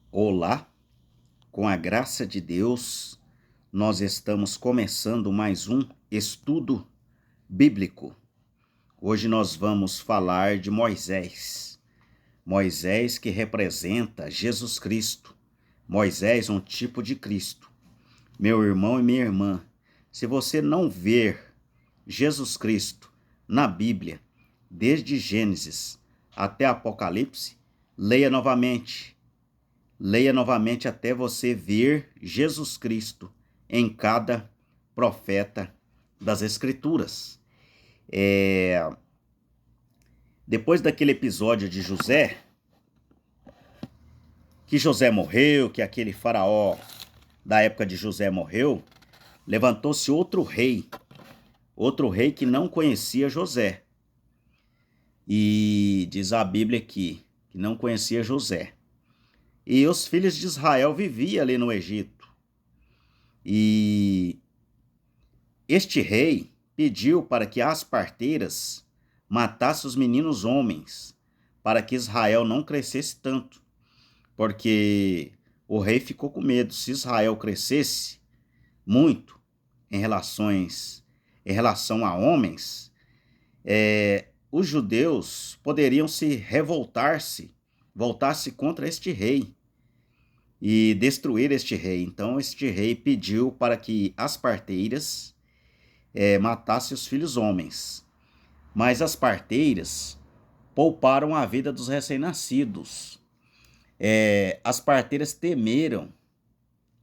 Olá, com a graça de Deus, nós estamos começando mais um estudo bíblico. Hoje nós vamos falar de Moisés. Moisés que representa Jesus Cristo. Moisés, um tipo de Cristo. Meu irmão e minha irmã, se você não ver Jesus Cristo na Bíblia, desde Gênesis até Apocalipse, leia novamente. Leia novamente até você ver Jesus Cristo em cada profeta das Escrituras. Depois daquele episódio de José, que José morreu, que aquele faraó da época de José morreu, levantou-se outro rei que não conhecia José. E diz a Bíblia aqui, que não conhecia José. E os filhos de Israel viviam ali no Egito. E este rei pediu para que as parteiras matassem os meninos homens, para que Israel não crescesse tanto, porque o rei ficou com medo. Se Israel crescesse muito em relação a homens, os judeus poderiam voltar-se contra este rei e destruir este rei. Então este rei pediu para que as parteiras matasse os filhos homens. Mas as parteiras pouparam a vida dos recém-nascidos. As parteiras temeram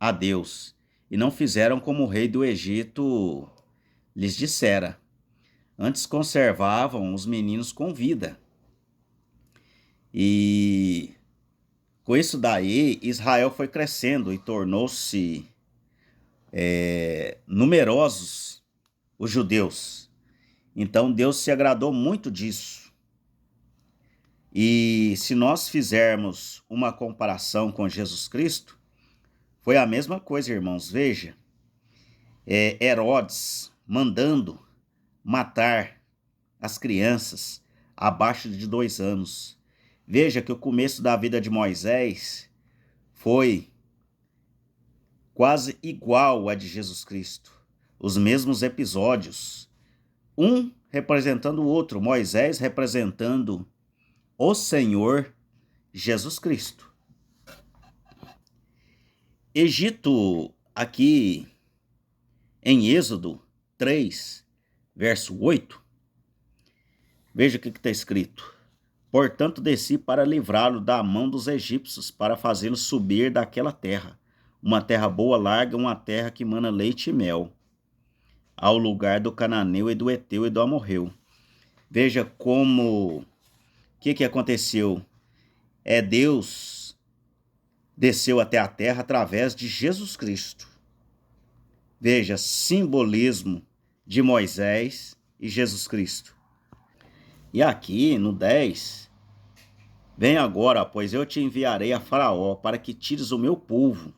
a Deus e não fizeram como o rei do Egito lhes dissera. Antes conservavam os meninos com vida. E com isso daí, Israel foi crescendo e tornou-se numerosos os judeus. Então Deus se agradou muito disso. E se nós fizermos uma comparação com Jesus Cristo, foi a mesma coisa, irmãos. Veja, Herodes mandando matar as crianças abaixo de 2 anos. Veja que o começo da vida de Moisés foi quase igual a de Jesus Cristo. Os mesmos episódios. Um representando o outro. Moisés representando o Senhor Jesus Cristo. Egito, aqui em Êxodo 3, verso 8, veja o que está escrito. Portanto, desci para livrá-lo da mão dos egípcios, para fazê-lo subir daquela terra, uma terra boa, larga, uma terra que mana leite e mel, ao lugar do cananeu e do heteu e do amorreu. Veja como, o que aconteceu? Deus desceu até a terra através de Jesus Cristo. Veja, simbolismo de Moisés e Jesus Cristo. E aqui no 10, vem agora, pois eu te enviarei a Faraó para que tires o meu povo,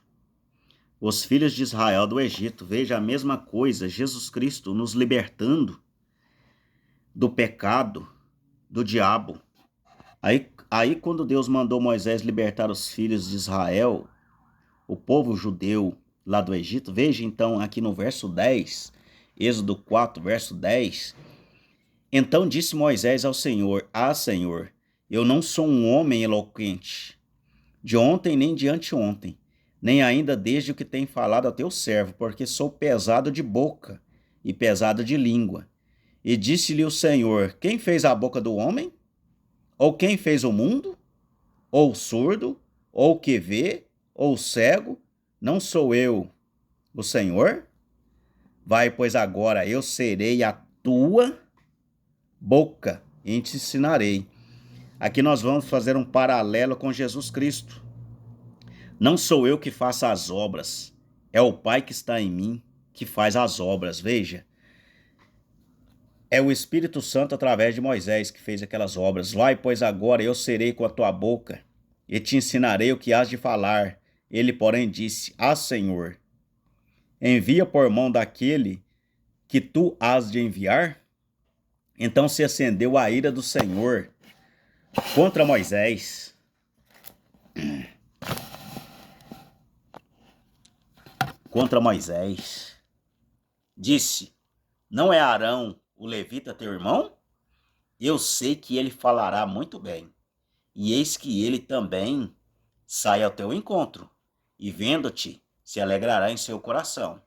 os filhos de Israel do Egito. Veja a mesma coisa, Jesus Cristo nos libertando do pecado, do diabo. Aí quando Deus mandou Moisés libertar os filhos de Israel, o povo judeu lá do Egito, veja então aqui no verso 10, Êxodo 4, verso 10, então disse Moisés ao Senhor, Senhor, eu não sou um homem eloquente, de ontem nem de anteontem, nem ainda desde o que tem falado a teu servo, porque sou pesado de boca e pesado de língua. E disse-lhe o Senhor, quem fez a boca do homem? Ou quem fez o mundo? Ou surdo? Ou que vê? Ou cego? Não sou eu, o Senhor? Vai, pois agora eu serei a tua boca e te ensinarei. Aqui nós vamos fazer um paralelo com Jesus Cristo. Não sou eu que faço as obras, é o Pai que está em mim que faz as obras. Veja, é o Espírito Santo através de Moisés que fez aquelas obras. Vai, pois agora eu serei com a tua boca e te ensinarei o que hás de falar. Ele, porém, disse, Senhor, envia por mão daquele que tu hás de enviar? Então se acendeu a ira do Senhor contra Moisés. contra Moisés. Disse: não é Arão, o levita, teu irmão? Eu sei que ele falará muito bem. E eis que ele também sai ao teu encontro, e vendo-te, se alegrará em seu coração.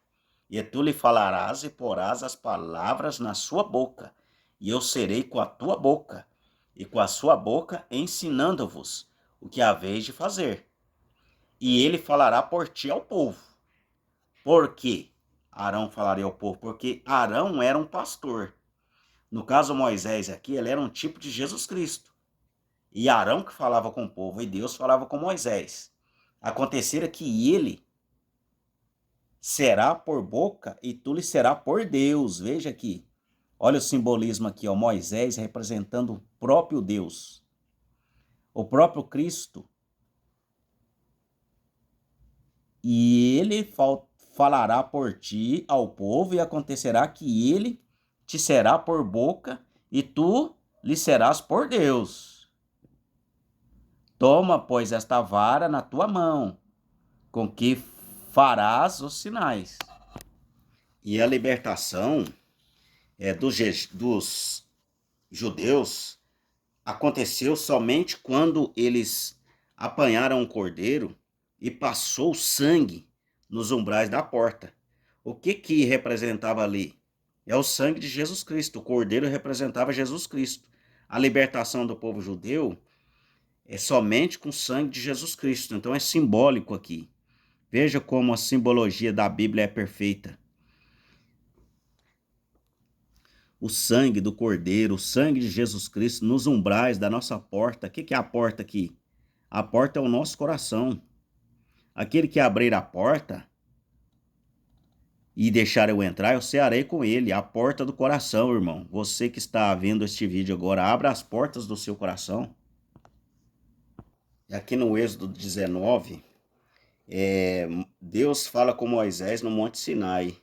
E tu lhe falarás e porás as palavras na sua boca, e eu serei com a tua boca, e com a sua boca ensinando-vos o que haveis de fazer. E ele falará por ti ao povo. Por quê? Arão falaria ao povo, porque Arão era um pastor. No caso Moisés aqui, ele era um tipo de Jesus Cristo. E Arão que falava com o povo, e Deus falava com Moisés. Acontecera que ele será por boca e tu lhe será por Deus. Veja aqui. Olha o simbolismo aqui, ó. Moisés representando o próprio Deus. O próprio Cristo. E ele falará por ti ao povo, e acontecerá que ele te será por boca e tu lhe serás por Deus. Toma, pois, esta vara na tua mão, com que farás os sinais. E a libertação dos judeus aconteceu somente quando eles apanharam um cordeiro e passou sangue nos umbrais da porta. O que representava ali? É o sangue de Jesus Cristo. O cordeiro representava Jesus Cristo. A libertação do povo judeu é somente com o sangue de Jesus Cristo. Então é simbólico aqui. Veja como a simbologia da Bíblia é perfeita. O sangue do Cordeiro, o sangue de Jesus Cristo nos umbrais da nossa porta. O que é a porta aqui? A porta é o nosso coração. Aquele que abrir a porta e deixar eu entrar, eu cearei com ele. A porta do coração, irmão. Você que está vendo este vídeo agora, abra as portas do seu coração. Aqui no Êxodo 19, Deus fala com Moisés no Monte Sinai.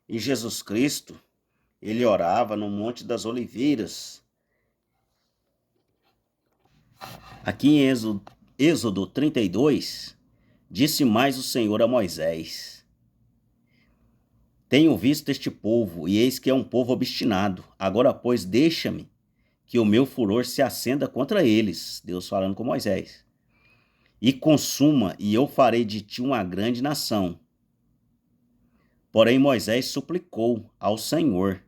E Jesus Cristo, ele orava no Monte das Oliveiras. Aqui em Êxodo 32, disse mais o Senhor a Moisés: tenho visto este povo, e eis que é um povo obstinado. Agora, pois, deixa-me que o meu furor se acenda contra eles. Deus falando com Moisés. E consuma, e eu farei de ti uma grande nação. Porém, Moisés suplicou ao Senhor,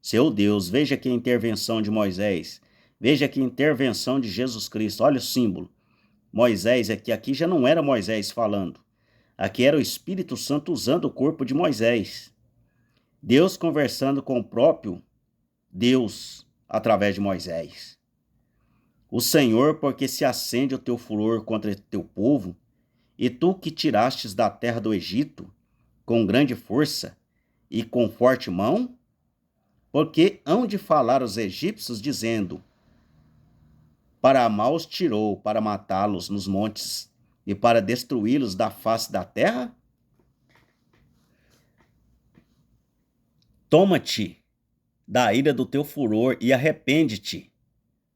seu Deus. Veja aqui a intervenção de Moisés. Veja aqui a intervenção de Jesus Cristo. Olha o símbolo. Moisés aqui já não era Moisés falando. Aqui era o Espírito Santo usando o corpo de Moisés. Deus conversando com o próprio Deus através de Moisés. O Senhor, porque se acende o teu furor contra teu povo, e tu que tirastes da terra do Egito, com grande força e com forte mão, porque hão de falar os egípcios, dizendo: para mal os tirou, para matá-los nos montes e para destruí-los da face da terra? Toma-te da ira do teu furor e arrepende-te.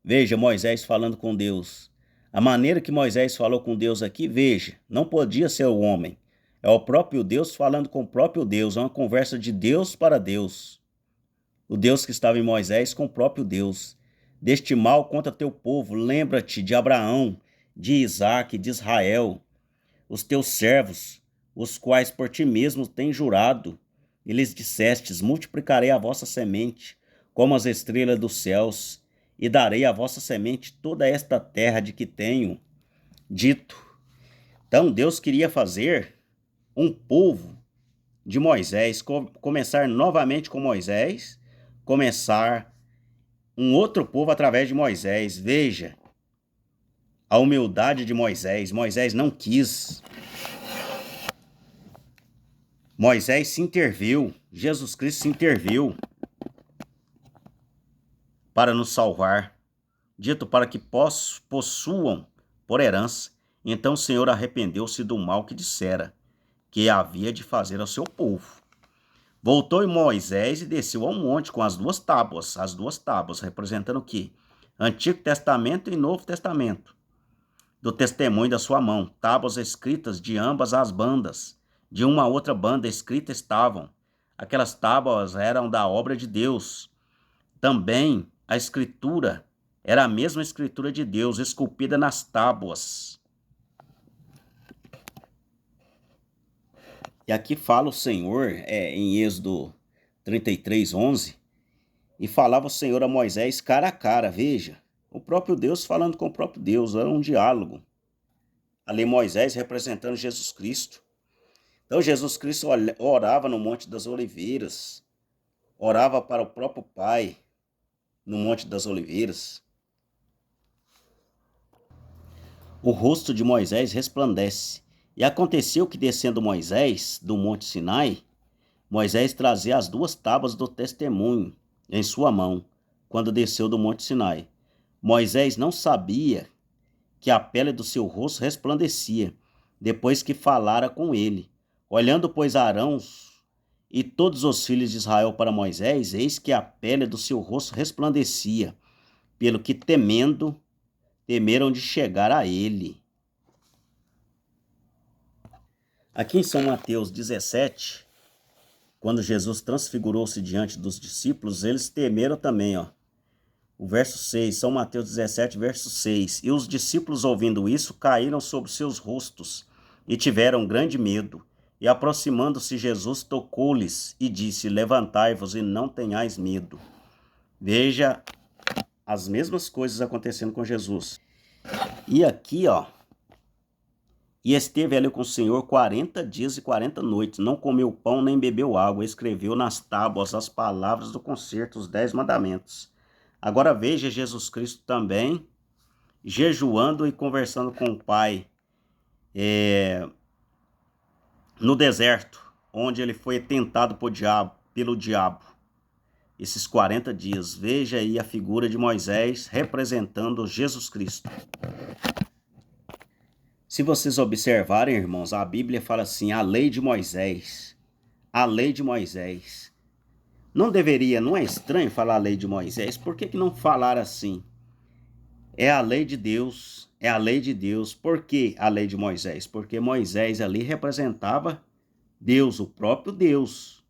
Veja Moisés falando com Deus. A maneira que Moisés falou com Deus aqui, veja, não podia ser o homem. É o próprio Deus falando com o próprio Deus. É uma conversa de Deus para Deus. O Deus que estava em Moisés com o próprio Deus. Deste mal contra teu povo, lembra-te de Abraão, de Isaque, de Israel, os teus servos, os quais por ti mesmo têm jurado. E lhes dissestes: multiplicarei a vossa semente, como as estrelas dos céus, e darei à vossa semente toda esta terra de que tenho dito. Então Deus queria fazer um povo de Moisés, começar novamente com Moisés, começar um outro povo através de Moisés. Veja a humildade de Moisés. Moisés não quis. Moisés se interviu, Jesus Cristo se interviu para nos salvar, dito para que possuam por herança. Então o Senhor arrependeu-se do mal que dissera que havia de fazer ao seu povo. Voltou Moisés e desceu ao monte com as duas tábuas representando o quê? Antigo Testamento e Novo Testamento, do testemunho da sua mão, tábuas escritas de ambas as bandas, de uma outra banda escrita estavam. Aquelas tábuas eram da obra de Deus. Também a escritura era a mesma escritura de Deus, esculpida nas tábuas. E aqui fala o Senhor, em Êxodo 33:11, e falava o Senhor a Moisés cara a cara, veja, o próprio Deus falando com o próprio Deus, era um diálogo. Ali Moisés representando Jesus Cristo. Então Jesus Cristo orava no Monte das Oliveiras, orava para o próprio Pai no Monte das Oliveiras. O rosto de Moisés resplandece. E aconteceu que, descendo Moisés do Monte Sinai, Moisés trazia as 2 tábuas do testemunho em sua mão, quando desceu do Monte Sinai. Moisés não sabia que a pele do seu rosto resplandecia, depois que falara com ele. Olhando, pois, Arão e todos os filhos de Israel para Moisés, eis que a pele do seu rosto resplandecia, pelo que temeram de chegar a ele. Aqui em São Mateus 17, quando Jesus transfigurou-se diante dos discípulos, eles temeram também, O verso 6, São Mateus 17, verso 6. E os discípulos, ouvindo isso, caíram sobre seus rostos e tiveram grande medo. E aproximando-se Jesus, tocou-lhes e disse: levantai-vos e não tenhais medo. Veja as mesmas coisas acontecendo com Jesus. E aqui, e esteve ali com o Senhor 40 dias e 40 noites, não comeu pão nem bebeu água, escreveu nas tábuas as palavras do concerto, os 10 mandamentos. Agora veja Jesus Cristo também, jejuando e conversando com o Pai no deserto, onde ele foi tentado pelo diabo. Esses 40 dias, veja aí a figura de Moisés representando Jesus Cristo. Se vocês observarem, irmãos, a Bíblia fala assim, a lei de Moisés. A lei de Moisés. Não é estranho falar a lei de Moisés? Por que não falar assim? É a lei de Deus, é a lei de Deus. Por que a lei de Moisés? Porque Moisés ali representava Deus, o próprio Deus.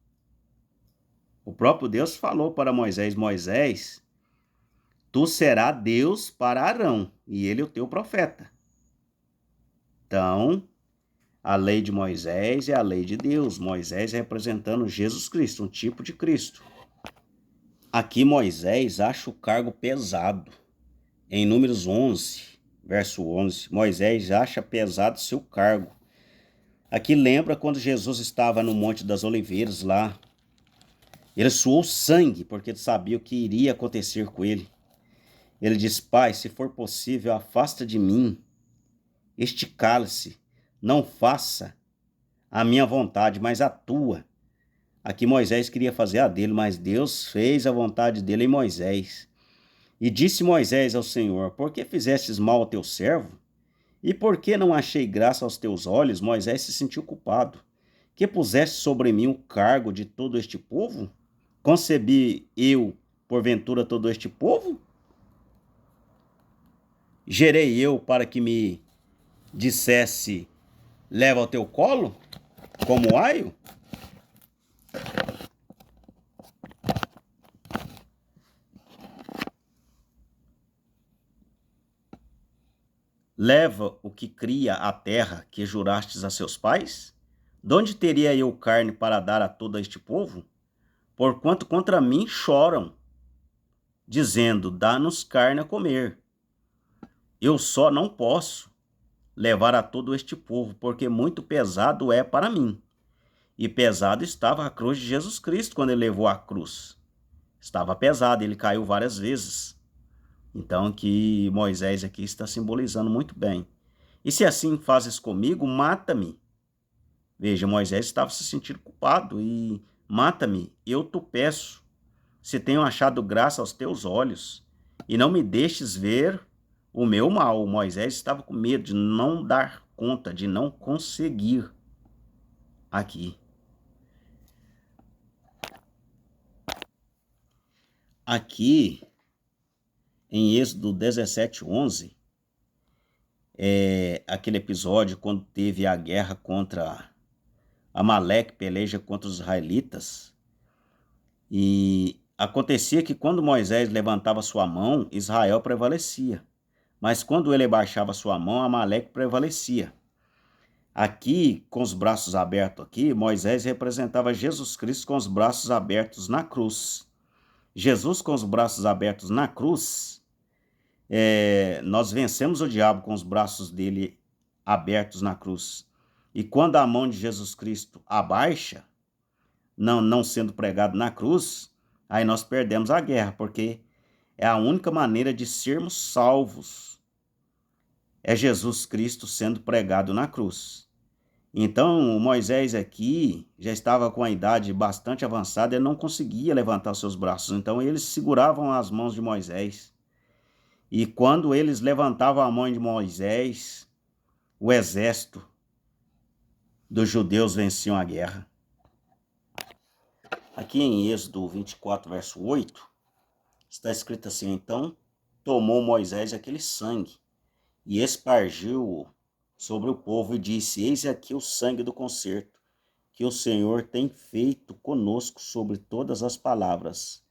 O próprio Deus falou para Moisés, Moisés, tu serás Deus para Arão, e ele o teu profeta. Então, a lei de Moisés é a lei de Deus. Moisés representando Jesus Cristo, um tipo de Cristo. Aqui Moisés acha o cargo pesado. Em Números 11, verso 11, Moisés acha pesado seu cargo. Aqui lembra quando Jesus estava no Monte das Oliveiras lá. Ele suou sangue porque ele sabia o que iria acontecer com ele. Ele diz, Pai, se for possível, afasta de mim este cálice, não faça a minha vontade, mas a tua. Aqui Moisés queria fazer a dele, mas Deus fez a vontade dele em Moisés. E disse Moisés ao Senhor, por que fizestes mal ao teu servo? E por que não achei graça aos teus olhos? Moisés se sentiu culpado. Que puseste sobre mim o cargo de todo este povo? Concebi eu, porventura, todo este povo? Gerei eu para que me dissesse, leva ao teu colo, como aio? Leva o que cria a terra que jurastes a seus pais? De onde teria eu carne para dar a todo este povo? Porquanto contra mim choram, dizendo, dá-nos carne a comer. Eu só não posso levar a todo este povo, porque muito pesado é para mim. E pesado estava a cruz de Jesus Cristo quando ele levou a cruz. Estava pesado, ele caiu várias vezes. Então que Moisés aqui está simbolizando muito bem. E se assim fazes comigo, mata-me. Veja, Moisés estava se sentindo culpado e mata-me, eu te peço, se tenho achado graça aos teus olhos, e não me deixes ver o meu mal. Moisés estava com medo de não dar conta, de não conseguir aqui. Aqui, em Êxodo 17:11, aquele episódio quando teve a guerra contra Amaleque peleja contra os israelitas. E acontecia que quando Moisés levantava sua mão, Israel prevalecia. Mas quando ele abaixava sua mão, Amaleque prevalecia. Aqui, com os braços abertos aqui, Moisés representava Jesus Cristo com os braços abertos na cruz. Jesus com os braços abertos na cruz, nós vencemos o diabo com os braços dele abertos na cruz. E quando a mão de Jesus Cristo abaixa, não sendo pregado na cruz, aí nós perdemos a guerra, porque é a única maneira de sermos salvos. É Jesus Cristo sendo pregado na cruz. Então, Moisés aqui já estava com a idade bastante avançada, ele não conseguia levantar seus braços. Então, eles seguravam as mãos de Moisés. E quando eles levantavam a mão de Moisés, o exército dos judeus venciam a guerra. Aqui em Êxodo 24, verso 8, está escrito assim: então tomou Moisés aquele sangue e espargiu-o sobre o povo e disse: eis aqui o sangue do concerto que o Senhor tem feito conosco sobre todas as palavras.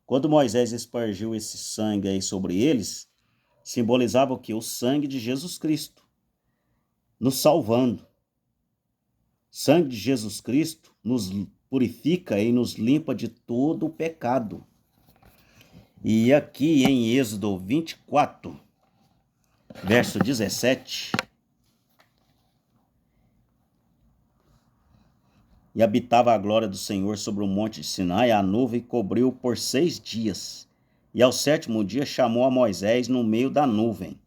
Quando Moisés espargiu esse sangue aí sobre eles, simbolizava o que? O sangue de Jesus Cristo, nos salvando. O sangue de Jesus Cristo nos purifica e nos limpa de todo o pecado. E aqui em Êxodo 24, verso 17... E habitava a glória do Senhor sobre o monte de Sinai, a nuvem cobriu por 6 dias. E ao 7º dia chamou a Moisés no meio da nuvem.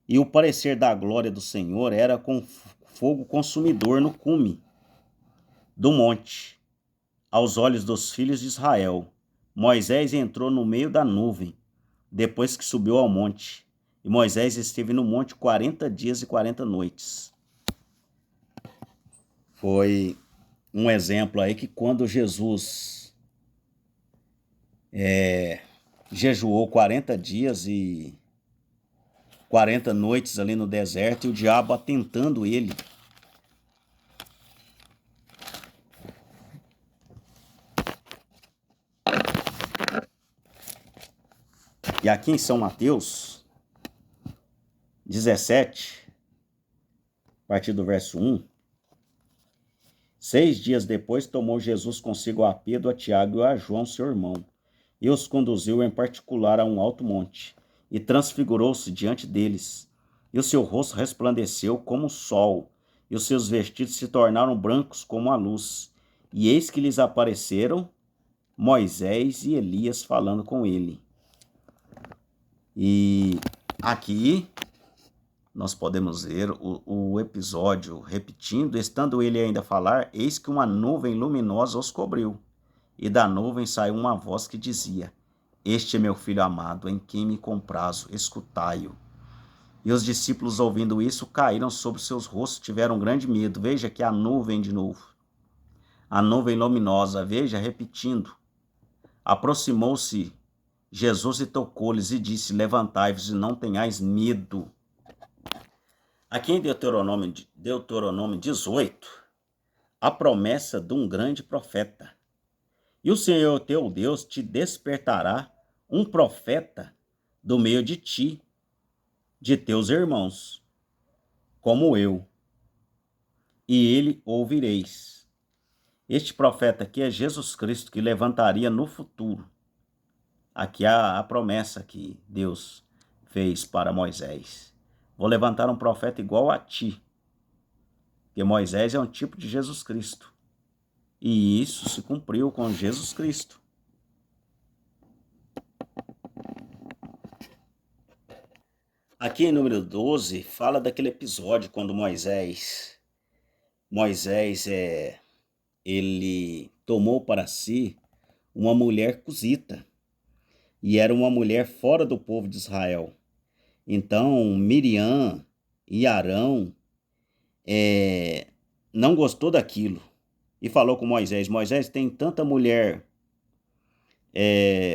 E o parecer da glória do Senhor era com fogo consumidor no cume do monte. Aos olhos dos filhos de Israel, Moisés entrou no meio da nuvem, depois que subiu ao monte. E Moisés esteve no monte 40 dias e 40 noites. Foi um exemplo aí que quando Jesus jejuou 40 dias e 40 noites ali no deserto, e o diabo atentando ele. E aqui em São Mateus 17, a partir do verso 1, 6 dias depois tomou Jesus consigo a Pedro, a Tiago e a João, seu irmão, e os conduziu em particular a um alto monte, e transfigurou-se diante deles, e o seu rosto resplandeceu como o sol, e os seus vestidos se tornaram brancos como a luz, e eis que lhes apareceram Moisés e Elias falando com ele. E aqui nós podemos ver o episódio repetindo: estando ele ainda a falar, eis que uma nuvem luminosa os cobriu, e da nuvem saiu uma voz que dizia: este é meu filho amado, em quem me comprazo, escutai-o. E os discípulos, ouvindo isso, caíram sobre seus rostos, tiveram grande medo. Veja que a nuvem de novo, a nuvem luminosa, veja, repetindo. Aproximou-se Jesus e tocou-lhes e disse: levantai-vos e não tenhais medo. Aqui em Deuteronômio 18, a promessa de um grande profeta. E o Senhor teu Deus te despertará um profeta do meio de ti, de teus irmãos, como eu, e ele ouvireis. Este profeta aqui é Jesus Cristo, que levantaria no futuro. Aqui há a promessa que Deus fez para Moisés: vou levantar um profeta igual a ti. Porque Moisés é um tipo de Jesus Cristo. E isso se cumpriu com Jesus Cristo. Aqui em número 12, fala daquele episódio quando Moisés ele tomou para si uma mulher cusita. E era uma mulher fora do povo de Israel. Então, Miriam e Arão não gostou daquilo. E falou com Moisés: Moisés, tem tanta mulher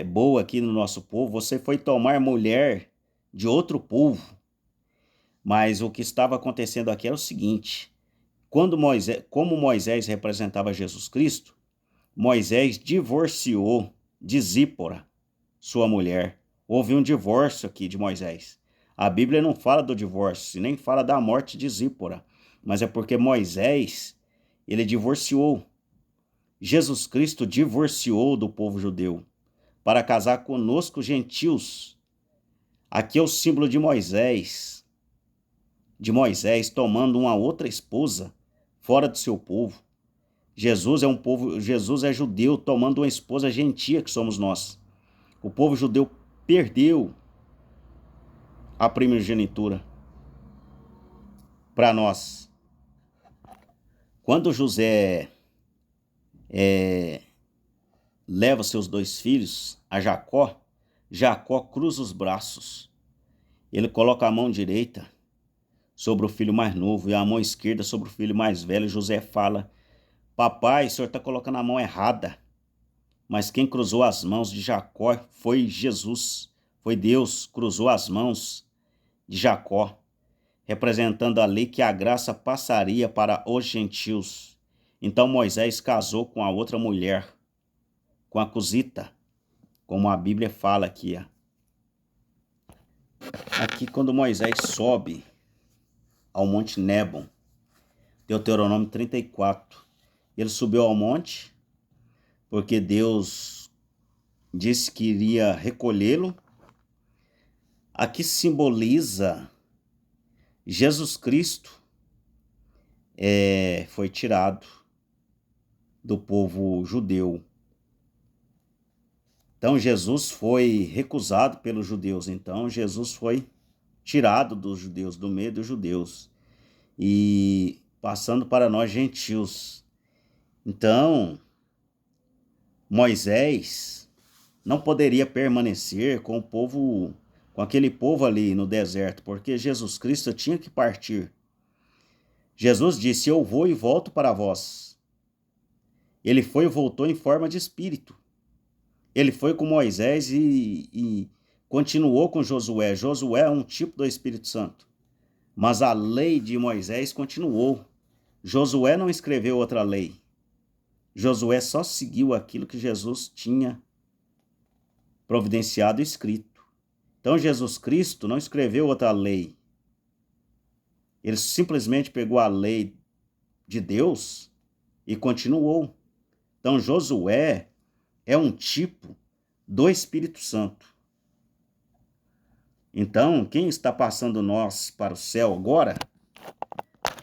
boa aqui no nosso povo, você foi tomar mulher de outro povo. Mas o que estava acontecendo aqui era o seguinte: Como Moisés representava Jesus Cristo, Moisés divorciou de Zípora, sua mulher. Houve um divórcio aqui de Moisés. A Bíblia não fala do divórcio, nem fala da morte de Zípora, mas é porque Moisés, ele divorciou. Jesus Cristo divorciou do povo judeu para casar conosco gentios. Aqui é o símbolo de Moisés tomando uma outra esposa fora do seu povo. Jesus é judeu tomando uma esposa gentia que somos nós. O povo judeu perdeu a primogenitura para nós. Quando José leva seus 2 filhos a Jacó, Jacó cruza os braços. Ele coloca a mão direita sobre o filho mais novo e a mão esquerda sobre o filho mais velho. José fala: papai, o senhor está colocando a mão errada. Mas quem cruzou as mãos de Jacó foi Jesus. Foi Deus, cruzou as mãos de Jacó, representando ali que a graça passaria para os gentios. Então Moisés casou com a outra mulher, com a Cusita, como a Bíblia fala aqui. Aqui quando Moisés sobe ao Monte Nebo, Deuteronômio 34, ele subiu ao monte porque Deus disse que iria recolhê-lo. Aqui simboliza Jesus Cristo foi tirado do povo judeu. Então Jesus foi recusado pelos judeus. Então Jesus foi tirado dos judeus, do meio dos judeus, e passando para nós gentios. Então Moisés não poderia permanecer com o povo, com aquele povo ali no deserto, porque Jesus Cristo tinha que partir. Jesus disse: eu vou e volto para vós. Ele foi e voltou em forma de espírito. Ele foi com Moisés e continuou com Josué. Josué é um tipo do Espírito Santo. Mas a lei de Moisés continuou. Josué não escreveu outra lei. Josué só seguiu aquilo que Jesus tinha providenciado e escrito. Então Jesus Cristo não escreveu outra lei. Ele simplesmente pegou a lei de Deus e continuou. Então Josué é um tipo do Espírito Santo. Então, quem está passando nós para o céu agora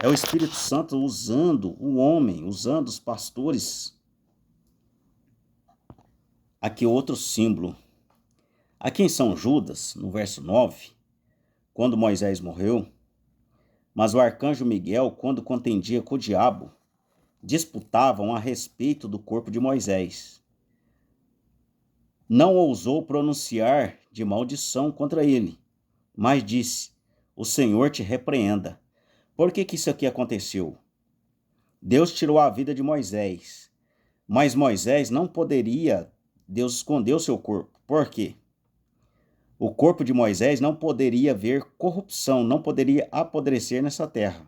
é o Espírito Santo usando o homem, usando os pastores. Aqui outro símbolo. Aqui em São Judas, no verso 9, quando Moisés morreu, mas o arcanjo Miguel, quando contendia com o diabo, disputavam a respeito do corpo de Moisés. Não ousou pronunciar de maldição contra ele, mas disse: o Senhor te repreenda. Por que isso aqui aconteceu? Deus tirou a vida de Moisés, mas Moisés não poderia, Deus escondeu seu corpo. Por quê? O corpo de Moisés não poderia ver corrupção, não poderia apodrecer nessa terra.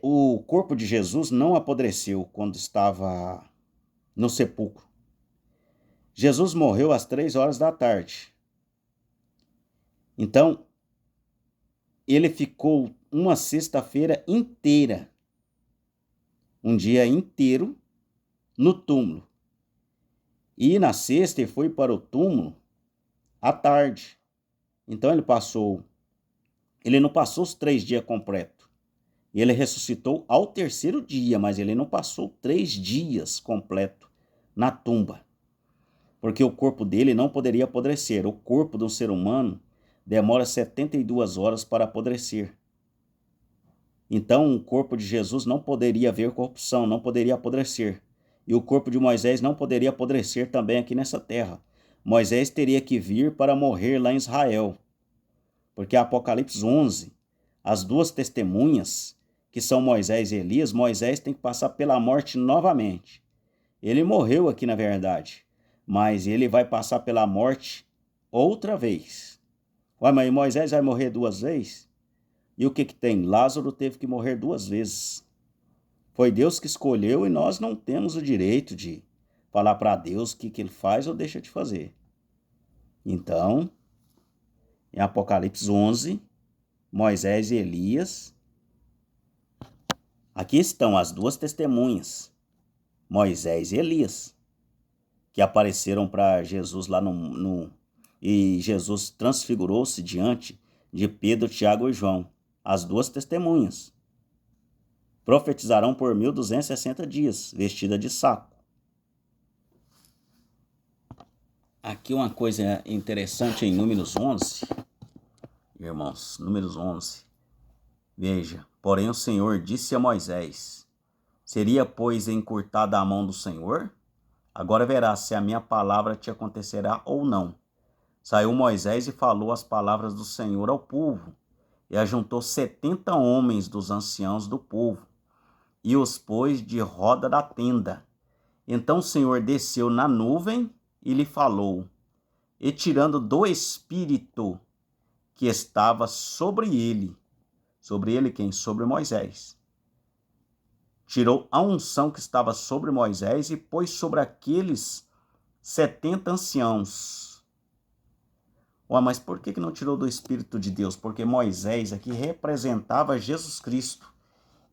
O corpo de Jesus não apodreceu quando estava no sepulcro. Jesus morreu às 3 horas da tarde. Então, ele ficou uma sexta-feira inteira, um dia inteiro, no túmulo. E na sexta ele foi para o túmulo à tarde. Então ele não passou os 3 dias completos. Ele ressuscitou ao 3º dia, mas ele não passou 3 dias completo na tumba. Porque o corpo dele não poderia apodrecer. O corpo de um ser humano demora 72 horas para apodrecer. Então o corpo de Jesus não poderia haver corrupção, não poderia apodrecer. E o corpo de Moisés não poderia apodrecer também aqui nessa terra. Moisés teria que vir para morrer lá em Israel. Porque Apocalipse 11, as 2 testemunhas, que são Moisés e Elias, Moisés tem que passar pela morte novamente. Ele morreu aqui na verdade, mas ele vai passar pela morte outra vez. Ué, mas Moisés vai morrer 2 vezes? E o que tem? Lázaro teve que morrer 2 vezes. Foi Deus que escolheu e nós não temos o direito de falar para Deus o que ele faz ou deixa de fazer. Então, em Apocalipse 11, Moisés e Elias, aqui estão as 2 testemunhas, Moisés e Elias, que apareceram para Jesus lá e Jesus transfigurou-se diante de Pedro, Tiago e João, as 2 testemunhas. Profetizarão por 1260 dias, vestida de saco. Aqui uma coisa interessante em Números 11, irmãos, Números 11. Veja, porém o Senhor disse a Moisés: seria, pois, encurtada a mão do Senhor? Agora verás se a minha palavra te acontecerá ou não. Saiu Moisés e falou as palavras do Senhor ao povo, e ajuntou 70 homens dos anciãos do povo, e os pôs de roda da tenda. Então o Senhor desceu na nuvem e lhe falou, e tirando do Espírito que estava sobre ele quem? Sobre Moisés. Tirou a unção que estava sobre Moisés e pôs sobre aqueles 70 anciãos. Mas por que não tirou do Espírito de Deus? Porque Moisés aqui representava Jesus Cristo.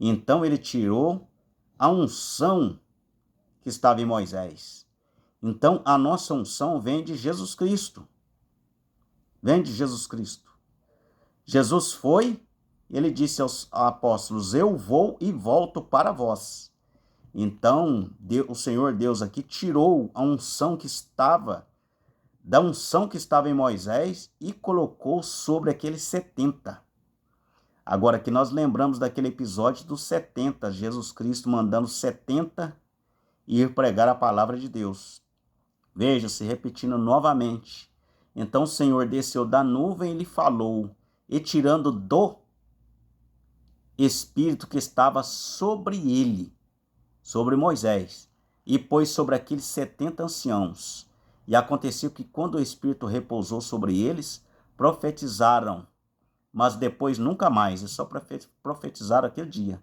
Então ele tirou a unção que estava em Moisés. Então a nossa unção vem de Jesus Cristo. Vem de Jesus Cristo. Jesus foi, ele disse aos apóstolos, eu vou e volto para vós. Então o Senhor Deus aqui tirou a unção que estava, da unção que estava em Moisés e colocou sobre aqueles 70. Agora que nós lembramos daquele episódio dos 70, Jesus Cristo mandando 70 ir pregar a palavra de Deus. Veja, se repetindo novamente. Então o Senhor desceu da nuvem e lhe falou, e tirando do Espírito que estava sobre ele, sobre Moisés, e pôs sobre aqueles 70 anciãos. E aconteceu que quando o Espírito repousou sobre eles, profetizaram, mas depois nunca mais, e só profetizaram aquele dia.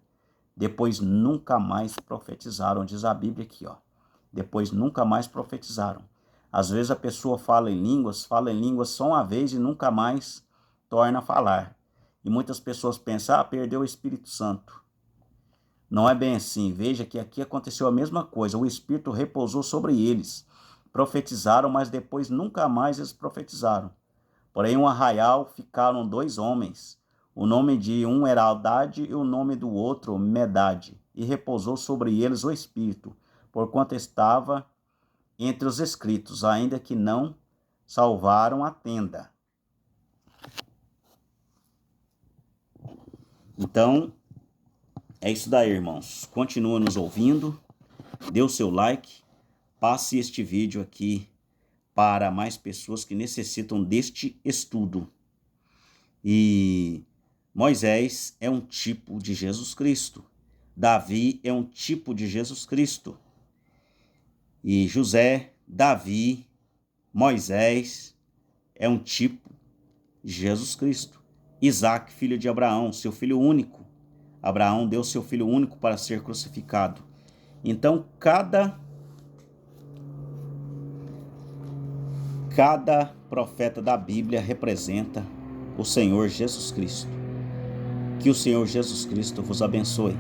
Depois nunca mais profetizaram, diz a Bíblia aqui, ó. Depois nunca mais profetizaram. Às vezes a pessoa fala em línguas só uma vez e nunca mais torna a falar. E muitas pessoas pensam, perdeu o Espírito Santo. Não é bem assim. Veja que aqui aconteceu a mesma coisa. O Espírito repousou sobre eles. Profetizaram, mas depois nunca mais eles profetizaram. Porém, um arraial ficaram 2 homens. O nome de um era Aldade e o nome do outro Medade. E repousou sobre eles o Espírito, porquanto estava entre os escritos, ainda que não salvaram a tenda. Então, é isso daí, irmãos. Continua nos ouvindo, dê o seu like, passe este vídeo aqui para mais pessoas que necessitam deste estudo. E Moisés é um tipo de Jesus Cristo. Davi é um tipo de Jesus Cristo. E José, Davi, Moisés é um tipo de Jesus Cristo. Isaac, filho de Abraão, seu filho único. Abraão deu seu filho único para ser crucificado. Então, cada profeta da Bíblia representa o Senhor Jesus Cristo. Que o Senhor Jesus Cristo vos abençoe.